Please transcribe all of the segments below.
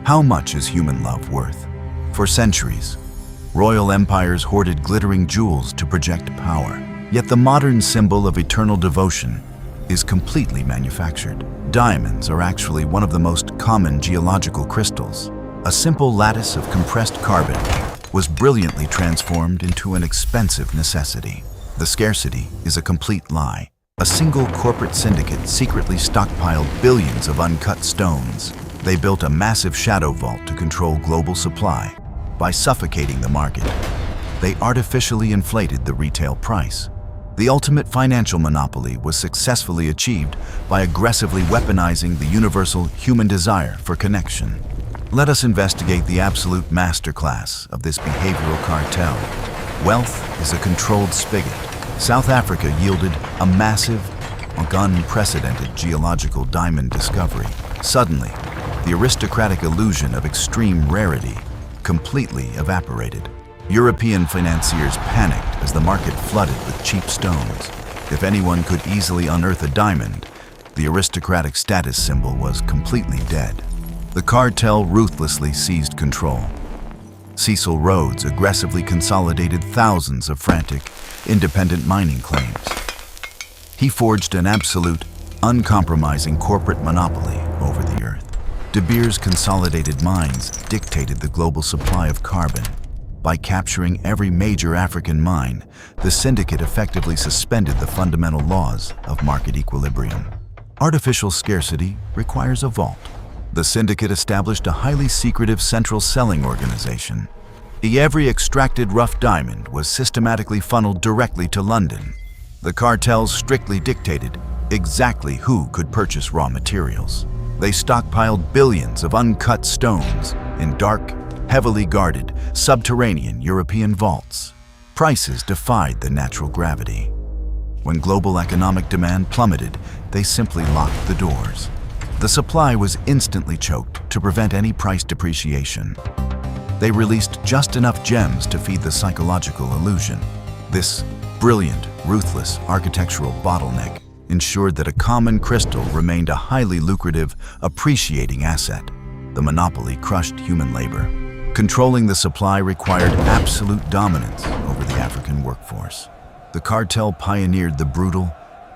How much is human love worth? For centuries, royal empires hoarded glittering jewels to project power. Yet the modern symbol of eternal devotion is completely manufactured. Diamonds are actually one of the most common geological crystals. A simple lattice of compressed carbon was brilliantly transformed into an expensive necessity. The scarcity is a complete lie. A single corporate syndicate secretly stockpiled billions of uncut stones. They built a massive shadow vault to control global supply. By suffocating the market, they artificially inflated the retail price. The ultimate financial monopoly was successfully achieved by aggressively weaponizing the universal human desire for connection. Let us investigate the absolute masterclass of this behavioral cartel. Wealth is a controlled spigot. South Africa yielded a massive, unprecedented geological diamond discovery. Suddenly, the aristocratic illusion of extreme rarity completely evaporated. European financiers panicked as the market flooded with cheap stones. If anyone could easily unearth a diamond, the aristocratic status symbol was completely dead. The cartel ruthlessly seized control. Cecil Rhodes aggressively consolidated thousands of frantic, independent mining claims. He forged an absolute, uncompromising corporate monopoly over the earth. De Beers' consolidated mines dictated the global supply of carbon. By capturing every major African mine, the syndicate effectively suspended the fundamental laws of market equilibrium. Artificial scarcity requires a vault. The syndicate established a highly secretive central selling organization. Every extracted rough diamond was systematically funneled directly to London. The cartels strictly dictated exactly who could purchase raw materials. They stockpiled billions of uncut stones in dark, heavily guarded, subterranean European vaults. Prices defied the natural gravity. When global economic demand plummeted, they simply locked the doors. The supply was instantly choked to prevent any price depreciation. They released just enough gems to feed the psychological illusion. This brilliant, ruthless architectural bottleneck ensured that a common crystal remained a highly lucrative, appreciating asset. The monopoly crushed human labor. Controlling the supply required absolute dominance over the African workforce. The cartel pioneered the brutal,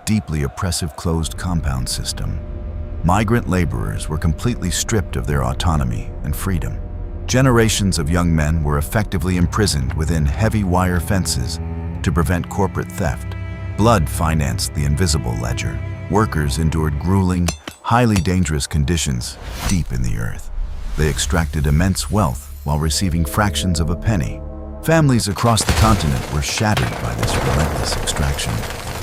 deeply oppressive closed compound system. Migrant laborers were completely stripped of their autonomy and freedom. Generations of young men were effectively imprisoned within heavy wire fences to prevent corporate theft. Blood financed the invisible ledger. Workers endured grueling, highly dangerous conditions deep in the earth. They extracted immense wealth while receiving fractions of a penny. Families across the continent were shattered by this relentless extraction.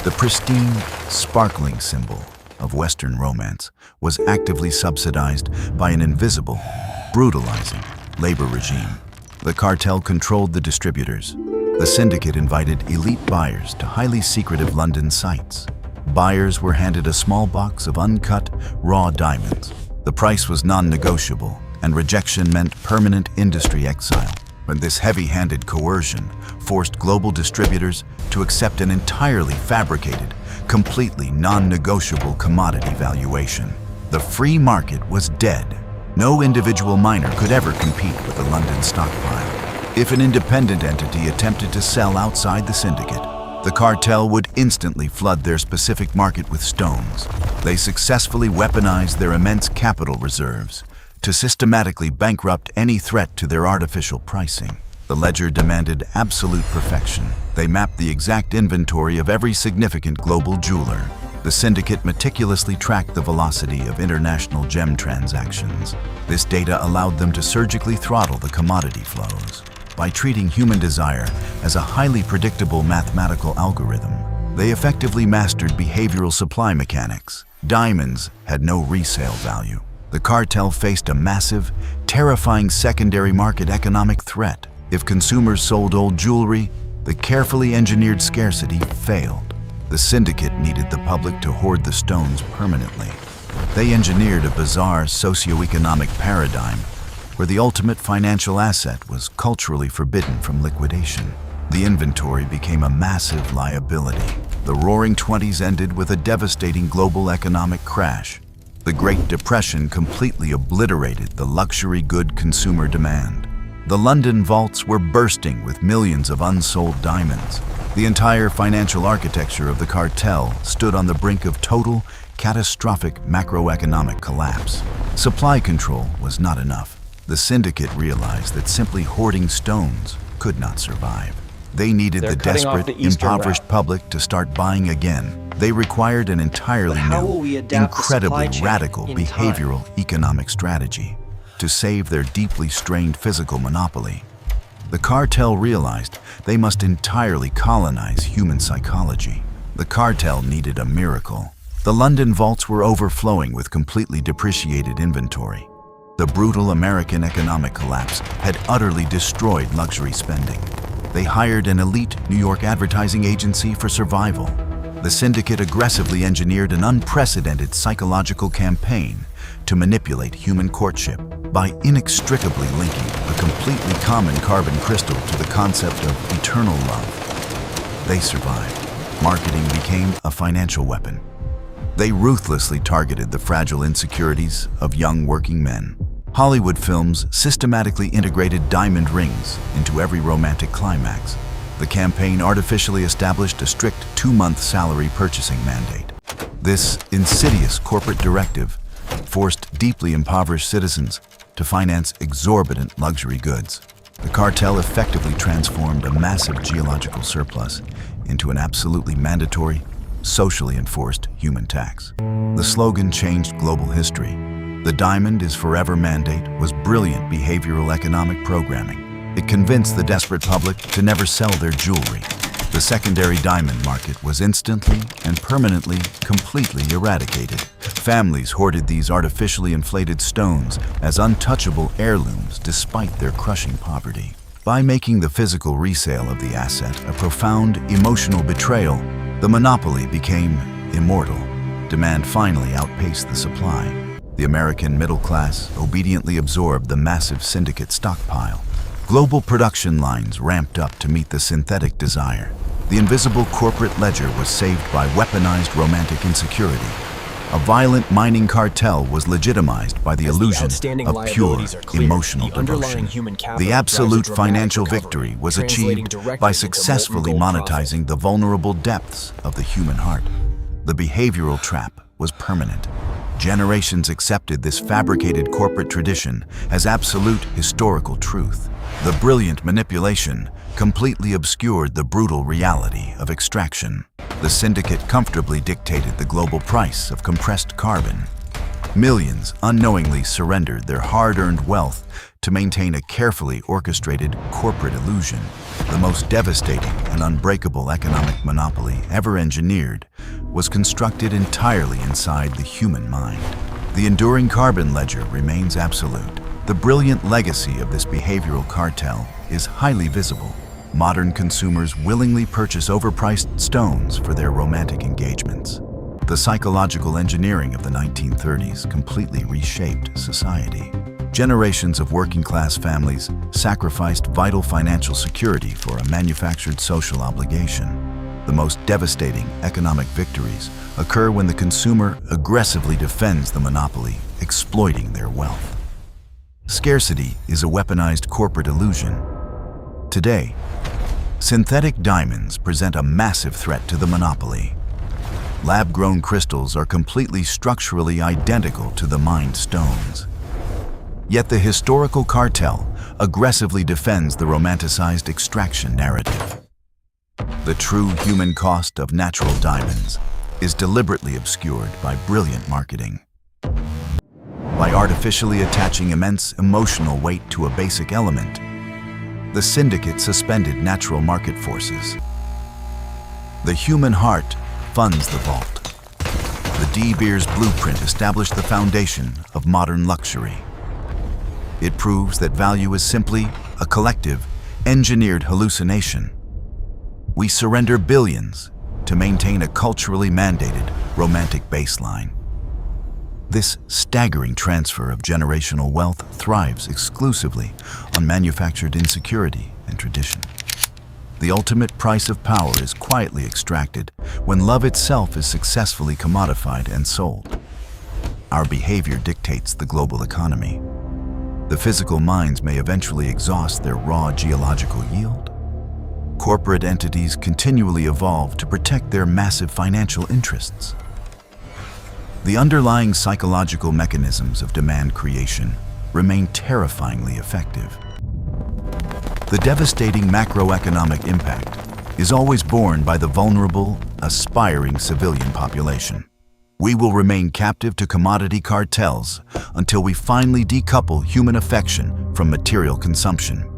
The pristine, sparkling symbol of Western romance was actively subsidized by an invisible, brutalizing labor regime. The cartel controlled the distributors. The syndicate invited elite buyers to highly secretive London sites. Buyers were handed a small box of uncut, raw diamonds. The price was non-negotiable, and rejection meant permanent industry exile. But this heavy-handed coercion forced global distributors to accept an entirely fabricated, completely non-negotiable commodity valuation. The free market was dead. No individual miner could ever compete with the London stockpile. If an independent entity attempted to sell outside the syndicate, the cartel would instantly flood their specific market with stones. They successfully weaponized their immense capital reserves to systematically bankrupt any threat to their artificial pricing. The ledger demanded absolute perfection. They mapped the exact inventory of every significant global jeweler. The syndicate meticulously tracked the velocity of international gem transactions. This data allowed them to surgically throttle the commodity flows. By treating human desire as a highly predictable mathematical algorithm, they effectively mastered behavioral supply mechanics. Diamonds had no resale value. The cartel faced a massive, terrifying secondary market economic threat. If consumers sold old jewelry, the carefully engineered scarcity failed. The syndicate needed the public to hoard the stones permanently. They engineered a bizarre socio-economic paradigm where the ultimate financial asset was culturally forbidden from liquidation. The inventory became a massive liability. The Roaring Twenties ended with a devastating global economic crash. The Great Depression completely obliterated the luxury good consumer demand. The London vaults were bursting with millions of unsold diamonds. The entire financial architecture of the cartel stood on the brink of total, catastrophic macroeconomic collapse. Supply control was not enough. The syndicate realized that simply hoarding stones could not survive. They needed the desperate, impoverished public to start buying again. They required an entirely new, incredibly radical behavioral economic strategy to save their deeply strained physical monopoly. The cartel realized they must entirely colonize human psychology. The cartel needed a miracle. The London vaults were overflowing with completely depreciated inventory. The brutal American economic collapse had utterly destroyed luxury spending. They hired an elite New York advertising agency for survival. The syndicate aggressively engineered an unprecedented psychological campaign to manipulate human courtship by inextricably linking a completely common carbon crystal to the concept of eternal love. They survived. Marketing became a financial weapon. They ruthlessly targeted the fragile insecurities of young working men. Hollywood films systematically integrated diamond rings into every romantic climax. The campaign artificially established a strict 2-month salary purchasing mandate. This insidious corporate directive forced deeply impoverished citizens to finance exorbitant luxury goods. The cartel effectively transformed a massive geological surplus into an absolutely mandatory, socially enforced human tax. The slogan changed global history. The diamond is forever mandate was brilliant behavioral economic programming. It convinced the desperate public to never sell their jewelry. The secondary diamond market was instantly and permanently completely eradicated. Families hoarded these artificially inflated stones as untouchable heirlooms despite their crushing poverty. By making the physical resale of the asset a profound emotional betrayal, the monopoly became immortal. Demand finally outpaced the supply. The American middle class obediently absorbed the massive syndicate stockpile. Global production lines ramped up to meet the synthetic desire. The invisible corporate ledger was saved by weaponized romantic insecurity. A violent mining cartel was legitimized by the illusion of pure emotional devotion. The absolute financial victory was achieved by successfully monetizing the vulnerable depths of the human heart. The behavioral trap was permanent. Generations accepted this fabricated corporate tradition as absolute historical truth. The brilliant manipulation completely obscured the brutal reality of extraction. The syndicate comfortably dictated the global price of compressed carbon. Millions unknowingly surrendered their hard-earned wealth to maintain a carefully orchestrated corporate illusion. The most devastating and unbreakable economic monopoly ever engineered was constructed entirely inside the human mind. The enduring carbon ledger remains absolute. The brilliant legacy of this behavioral cartel is highly visible. Modern consumers willingly purchase overpriced stones for their romantic engagements. The psychological engineering of the 1930s completely reshaped society. Generations of working-class families sacrificed vital financial security for a manufactured social obligation. The most devastating economic victories occur when the consumer aggressively defends the monopoly, exploiting their wealth. Scarcity is a weaponized corporate illusion. Today, synthetic diamonds present a massive threat to the monopoly. Lab-grown crystals are completely structurally identical to the mined stones. Yet the historical cartel aggressively defends the romanticized extraction narrative. The true human cost of natural diamonds is deliberately obscured by brilliant marketing. By artificially attaching immense emotional weight to a basic element, the syndicate suspended natural market forces. The human heart funds the vault. The De Beers blueprint established the foundation of modern luxury. It proves that value is simply a collective, engineered hallucination. We surrender billions to maintain a culturally mandated romantic baseline. This staggering transfer of generational wealth thrives exclusively on manufactured insecurity and tradition. The ultimate price of power is quietly extracted when love itself is successfully commodified and sold. Our behavior dictates the global economy. The physical mines may eventually exhaust their raw geological yield. Corporate entities continually evolve to protect their massive financial interests. The underlying psychological mechanisms of demand creation remain terrifyingly effective. The devastating macroeconomic impact is always borne by the vulnerable, aspiring civilian population. We will remain captive to commodity cartels until we finally decouple human affection from material consumption.